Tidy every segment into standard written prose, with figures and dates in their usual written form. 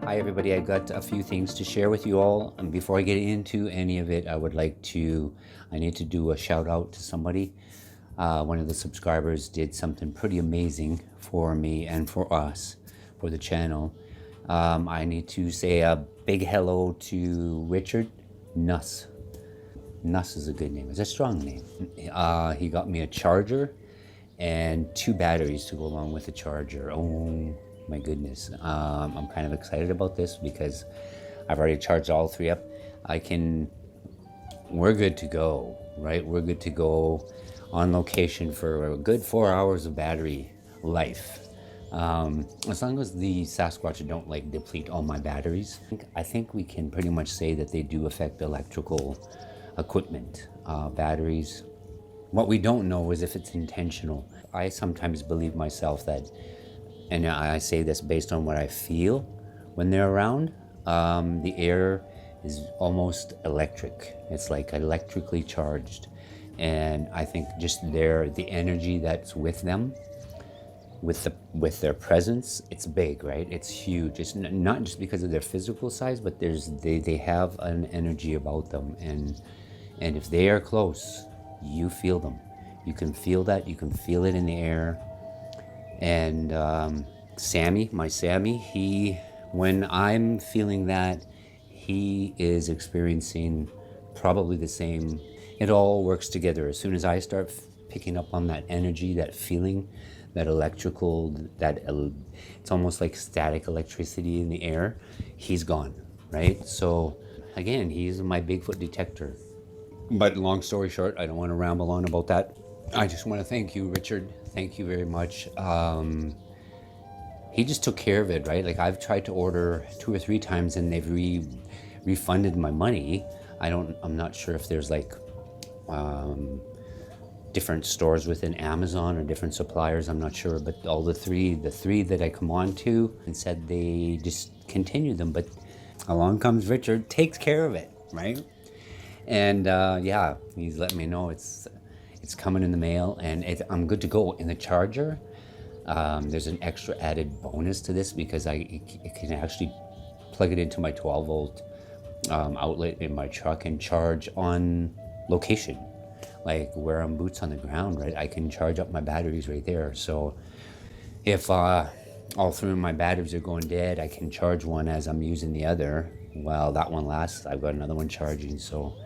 Hi everybody, I got a few things to share with you all. And before I get into any of it, I need to do a shout out to somebody. One of the subscribers did something pretty amazing for me and for us, for the channel. I need to say a big hello to Richard Nuss. Nuss is a good name, it's a strong name. He got me a charger and 2 batteries to go along with the charger. Oh my goodness. I'm kind of excited about this because I've already charged all 3 up. We're good to go, right? We're good to go on location for a good 4 hours of battery life. As long as the Sasquatch don't like deplete all my batteries, I think we can pretty much say that they do affect electrical equipment, batteries. What we don't know is if it's intentional. I sometimes believe myself that, and I say this based on what I feel when they're around, the air is almost electric. It's like electrically charged. And I think just the energy that's with them, with their presence, it's big, right? It's huge. It's not just because of their physical size, but they have an energy about them. And if they are close, you feel them. You can feel that. You can feel it in the air. And my Sammy, when I'm feeling that, he is experiencing probably the same. It all works together. As soon as I start picking up on that energy, that feeling, that electrical, it's almost like static electricity in the air, he's gone, right? So again, he's my Bigfoot detector. But long story short, I don't want to ramble on about that. I just want to thank you, Richard. Thank you very much. He just took care of it, right? Like I've tried to order 2 or 3 times and they've refunded my money. I'm not sure if there's like different stores within Amazon or different suppliers. I'm not sure, but all the three that I come on to and said they just continue them. But along comes Richard, takes care of it, right? And yeah, he's letting me know it's coming in the mail, and I'm good to go. In the charger, there's an extra added bonus to this because it can actually plug it into my 12-volt outlet in my truck and charge on location, like where I'm boots on the ground, right? I can charge up my batteries right there. So if all 3 of my batteries are going dead, I can charge one as I'm using the other. While that one lasts, I've got another one charging. So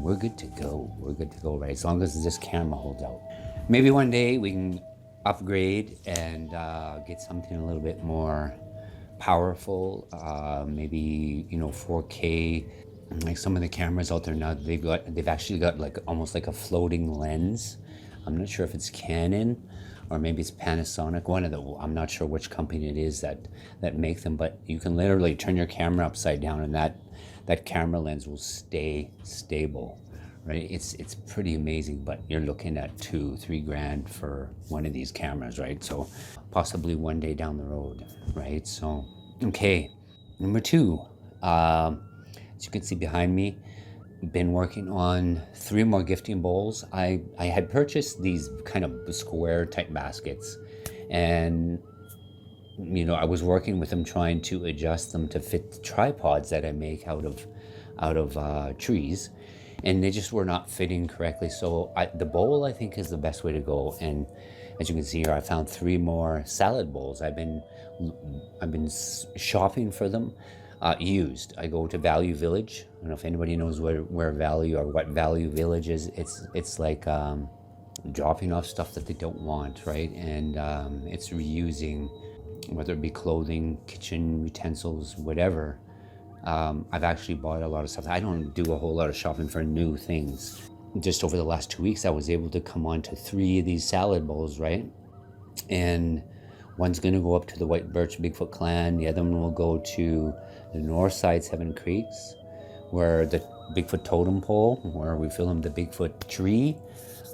we're good to go. We're good to go, right? As long as this camera holds out. Maybe one day we can upgrade and get something a little bit more powerful. Maybe 4K. Like some of the cameras out there now, they've actually got like almost like a floating lens. I'm not sure if it's Canon or maybe it's Panasonic. I'm not sure which company it is that make them, but you can literally turn your camera upside down and that camera lens will stay stable, right? It's pretty amazing, but you're looking at $2-3 grand for one of these cameras, right? So possibly one day down the road, right? So, okay. Number 2, as you can see behind me, been working on 3 more gifting bowls. I had purchased these kind of square type baskets, and I was working with them, trying to adjust them to fit the tripods that I make out of trees, and they just were not fitting correctly. So the bowl, I think, is the best way to go. And as you can see here, I found 3 more salad bowls. I've been shopping for them. Used. I go to Value Village. I don't know if anybody knows where Value or what Value Village is. It's like dropping off stuff that they don't want, right? And it's reusing, whether it be clothing, kitchen utensils, whatever. I've actually bought a lot of stuff. I don't do a whole lot of shopping for new things. Just over the last 2 weeks, I was able to come on to 3 of these salad bowls, right? And one's going to go up to the White Birch Bigfoot Clan. The other one will go to the north side, 7 Creeks, where the Bigfoot totem pole, where we film the Bigfoot tree.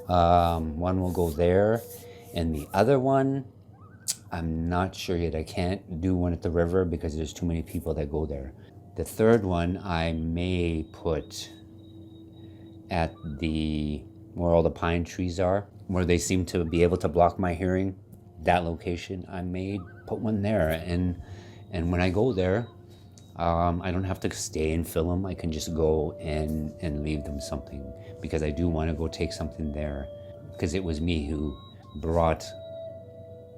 One will go there. And the other one, I'm not sure yet. I can't do one at the river because there's too many people that go there. The third one I may put at where all the pine trees are, where they seem to be able to block my hearing. That location, I may put one there. And And when I go there, I don't have to stay and film. I can just go and leave them something, because I do want to go take something there, because it was me who brought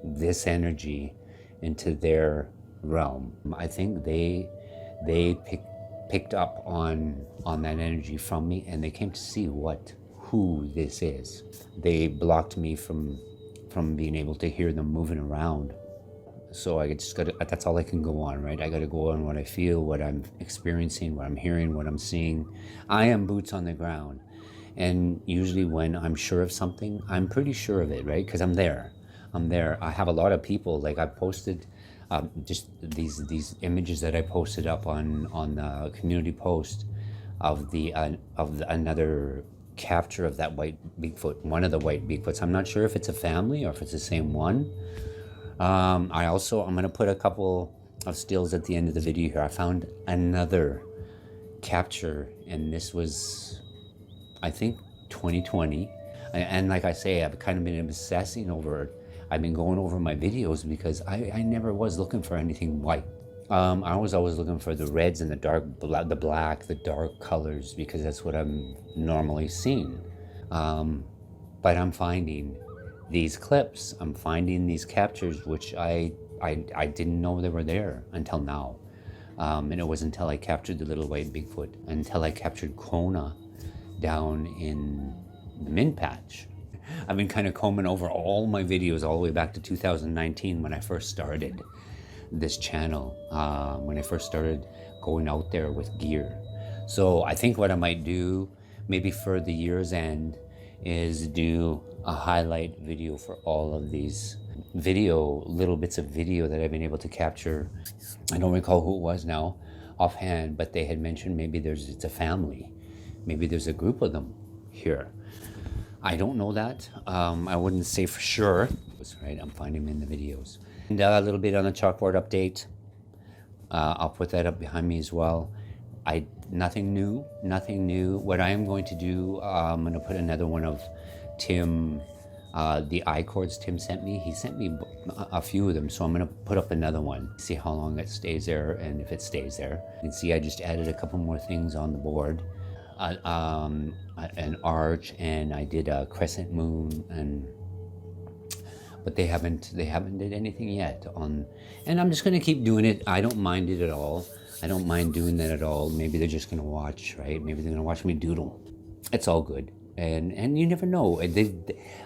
this energy into their realm. I think they picked up on that energy from me, and they came to see who this is. They blocked me from being able to hear them moving around. So I just gotta, that's all I can go on, right? I gotta go on what I feel, what I'm experiencing, what I'm hearing, what I'm seeing. I am boots on the ground. And usually when I'm sure of something, I'm pretty sure of it, right? Because I'm there. I have a lot of people, like I posted just these images that I posted up on the community post of another capture of that white Bigfoot, one of the white Bigfoots. I'm not sure if it's a family or if it's the same one. I'm gonna put a couple of stills at the end of the video here. I found another capture, and this was, I think, 2020. And like I say, I've kind of been obsessing over it. I've been going over my videos because I never was looking for anything white. I was always looking for the reds and the black, the dark colors, because that's what I'm normally seeing. But I'm finding these clips, I'm finding these captures, which I didn't know they were there until now. And it was until I captured the little white Bigfoot, until I captured Kona down in the Mint Patch. I've been kind of combing over all my videos all the way back to 2019 when I first started this channel, when I first started going out there with gear. So I think what I might do, maybe for the year's end, is do a highlight video for all of these little bits of video that I've been able to capture. I don't recall who it was now offhand, but they had mentioned maybe it's a family. Maybe there's a group of them here. I don't know that. I wouldn't say for sure. Right, I'm finding them in the videos. And a little bit on the chalkboard update. I'll put that up behind me as well. Nothing new. What I am going to do, I'm going to put another one of Tim, the I-cords Tim sent me. He sent me a few of them, so I'm going to put up another one. See how long it stays there, and if it stays there. You can see I just added a couple more things on the board. An arch, and I did a crescent moon, but they haven't did anything yet and I'm just going to keep doing it. I don't mind it at all. I don't mind doing that at all. Maybe they're just going to watch, right? Maybe they're going to watch me doodle. It's all good. And you never know.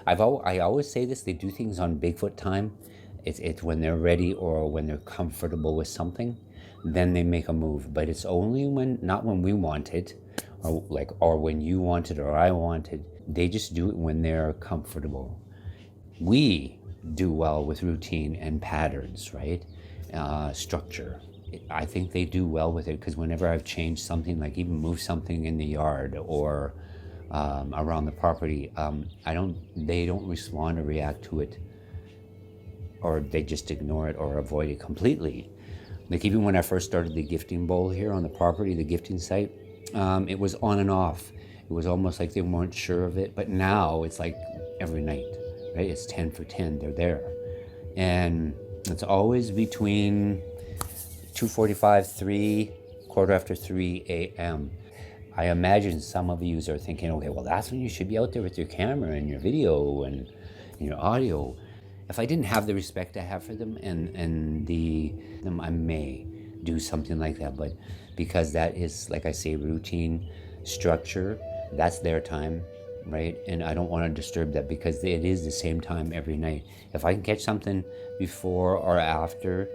I always say this, they do things on Bigfoot time. It's when they're ready or when they're comfortable with something, then they make a move. But it's only not when we want it, or when you want it or I want it. They just do it when they're comfortable. We do well with routine and patterns, right? Structure. I think they do well with it, because whenever I've changed something, like even moved something in the yard or around the property, they don't respond or react to it, or they just ignore it or avoid it completely. Like even when I first started the gifting bowl here on the property, the gifting site, it was on and off. It was almost like they weren't sure of it, but now it's like every night, right? It's 10 for 10, they're there. And it's always between 2:45, 3, quarter after 3 a.m. I imagine some of you are thinking, okay, well, that's when you should be out there with your camera and your video and your audio. If I didn't have the respect I have for them I may do something like that, but because that is, like I say, routine, structure, that's their time, right? And I don't want to disturb that, because it is the same time every night. If I can catch something before or after,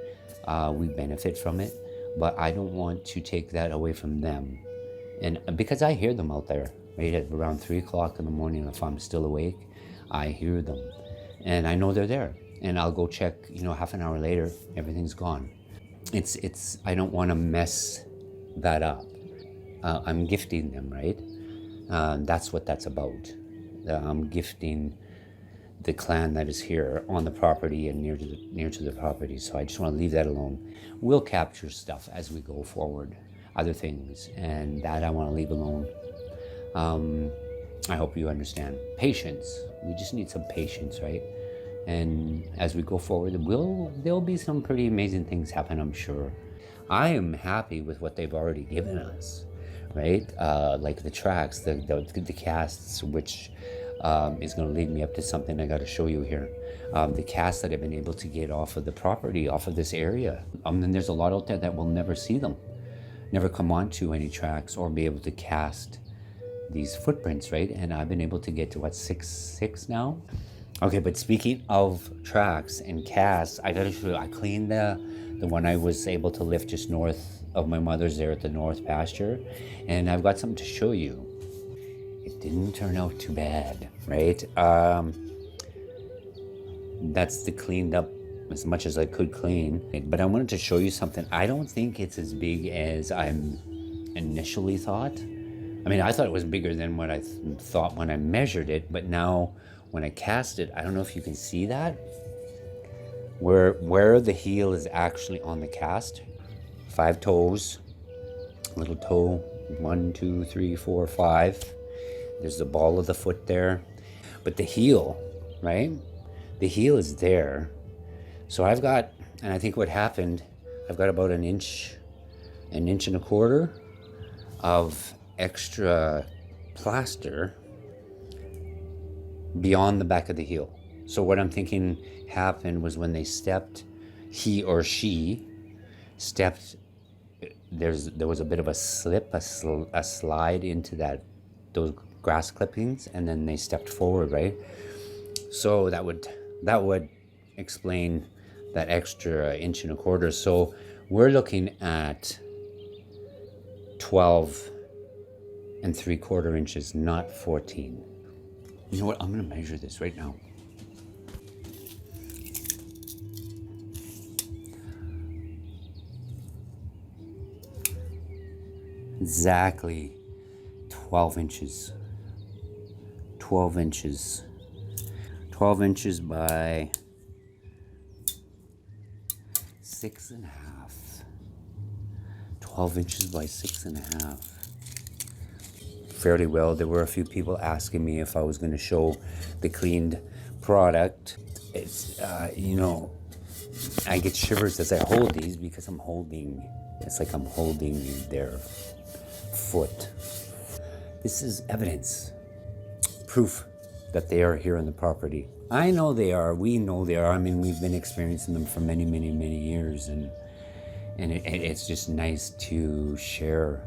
we benefit from it, but I don't want to take that away from them. And because I hear them out there, right, at around 3 o'clock in the morning, if I'm still awake, I hear them. And I know they're there. And I'll go check, half an hour later, everything's gone. I don't want to mess that up. I'm gifting them, right? That's what that's about. I'm gifting the clan that is here on the property and near to the property. So I just want to leave that alone. We'll capture stuff as we go forward, other things, and that I want to leave alone. I hope you understand. Patience. We just need some patience, right? And as we go forward, there'll be some pretty amazing things happen, I'm sure. I am happy with what they've already given us, right? Like the tracks, the casts, which is going to lead me up to something I got to show you here. The casts that I've been able to get off of the property, off of this area. And there's a lot out there that will never see them, never come onto any tracks or be able to cast these footprints, right? And I've been able to get to what, six now? Okay, but speaking of tracks and casts, I gotta show you, I cleaned the one I was able to lift just north of my mother's there at the north pasture, and I've got something to show you. It didn't turn out too bad, right? That's the cleaned up as much as I could clean, but I wanted to show you something. I don't think it's as big as I initially thought. I mean, I thought it was bigger than what I thought when I measured it, but now when I cast it, I don't know if you can see that. Where the heel is actually on the cast. 5 toes, little toe, 1, 2, 3, 4, 5. There's the ball of the foot there. But the heel, right? The heel is there. So I've got, and I think what happened, I've got about an inch and a quarter of extra plaster beyond the back of the heel. So what I'm thinking happened was when they stepped, he or she stepped, there was a bit of a slip, a slide into those grass clippings, and then they stepped forward, right? So that would explain that extra inch and a quarter. So we're looking at 12 3/4 inches, not 14. You know what? I'm going to measure this right now. Exactly 12 inches. 12 inches. 12 inches by 6.5. 12 inches by 6.5. Fairly well. There were a few people asking me if I was going to show the cleaned product. It's, I get shivers as I hold these because it's like I'm holding their foot. This is evidence, proof that they are here on the property. I know they are. We know they are. I mean, we've been experiencing them for many, many, many years, and it's just nice to share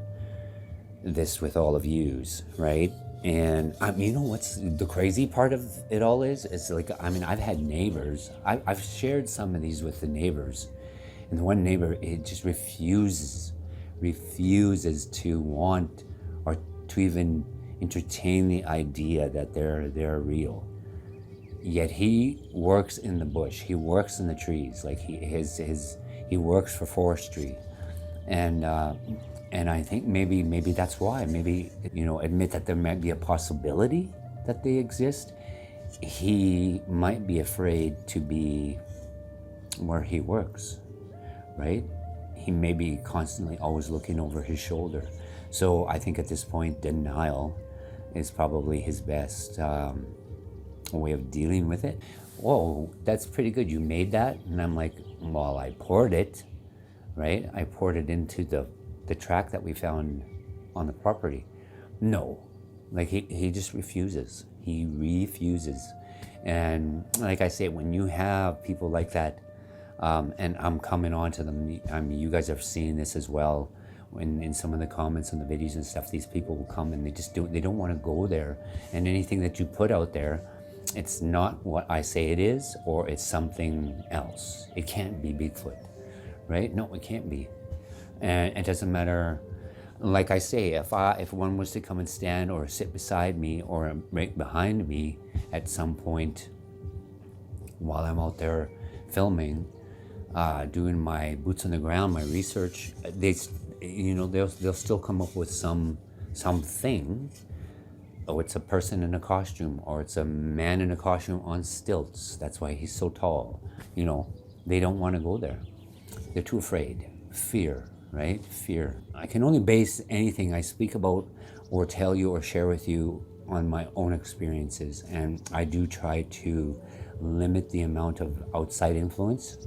this with all of yous, right? And you know what's the crazy part of it all is? It's like, I mean, I've had neighbors. I've shared some of these with the neighbors, and the one neighbor, it just refuses to want or to even entertain the idea that they're real. Yet he works in the bush. He works in the trees. Like he works for forestry, and I think maybe that's why. Maybe, admit that there might be a possibility that they exist. He might be afraid to be where he works, right? He may be constantly always looking over his shoulder. So I think at this point, denial is probably his best way of dealing with it. Whoa, that's pretty good. You made that? And I'm like, well, I poured it, right? I poured it into the track that we found on the property. No, like he just refuses. He refuses. And like I say, when you have people like that, and I'm coming on to them, I mean, you guys have seen this as well. In some of the comments and the videos and stuff, these people will come and they don't want to go there. And anything that you put out there, it's not what I say it is, or it's something else. It can't be Bigfoot, right? No, it can't be. And it doesn't matter. Like I say, if one was to come and stand or sit beside me or right behind me at some point while I'm out there filming, doing my boots on the ground, my research, they'll still come up with something. Oh, it's a person in a costume, or it's a man in a costume on stilts. That's why he's so tall. They don't want to go there. They're too afraid. Fear, right? Fear. I can only base anything I speak about or tell you or share with you on my own experiences, and I do try to limit the amount of outside influence.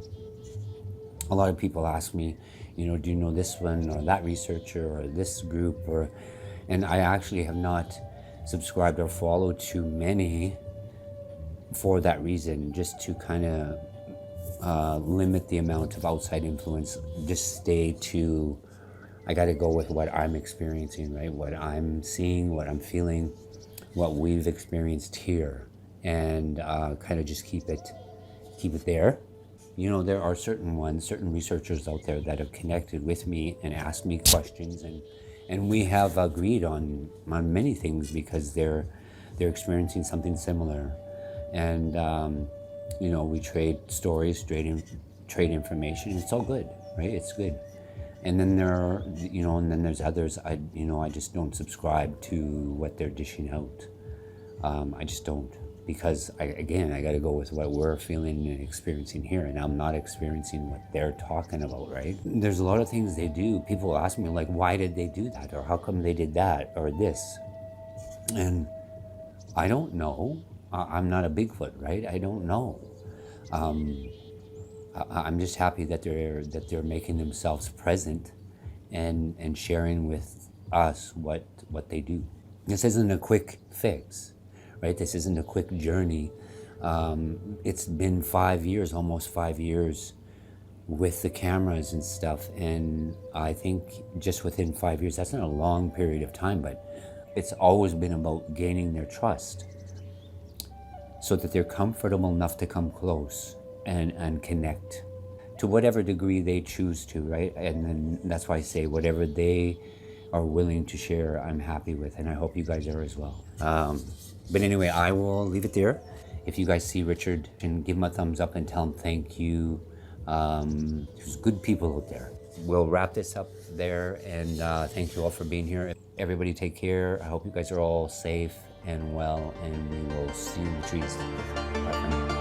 A lot of people ask me, do you know this one or that researcher or this group, and I actually have not subscribed or followed too many for that reason, just to kind of limit the amount of outside influence. Just stay to, I got to go with what I'm experiencing, right? What I'm seeing, what I'm feeling, what we've experienced here, and kind of just keep it there. There are certain researchers out there that have connected with me and asked me questions, and we have agreed on many things because they're experiencing something similar, and we trade stories, trade information. It's all good, right? It's good. And then there's others. I just don't subscribe to what they're dishing out. I just don't, because I got to go with what we're feeling and experiencing here, and I'm not experiencing what they're talking about, right? There's a lot of things they do. People ask me, like, why did they do that, or how come they did that, or this, and I don't know. I'm not a Bigfoot, right? I don't know. I'm just happy that they're making themselves present and sharing with us what they do. This isn't a quick fix, right? This isn't a quick journey. It's been 5 years, almost 5 years, with the cameras and stuff, and I think just within 5 years, that's not a long period of time, but it's always been about gaining their trust so that they're comfortable enough to come close and connect to whatever degree they choose to, right? And then that's why I say whatever they are willing to share, I'm happy with, and I hope you guys are as well. But anyway, I will leave it there. If you guys see Richard, and give him a thumbs up and tell him thank you. There's good people out there. We'll wrap this up there, and thank you all for being here. Everybody take care. I hope you guys are all safe and well, and we will see you in the trees. Bye for now.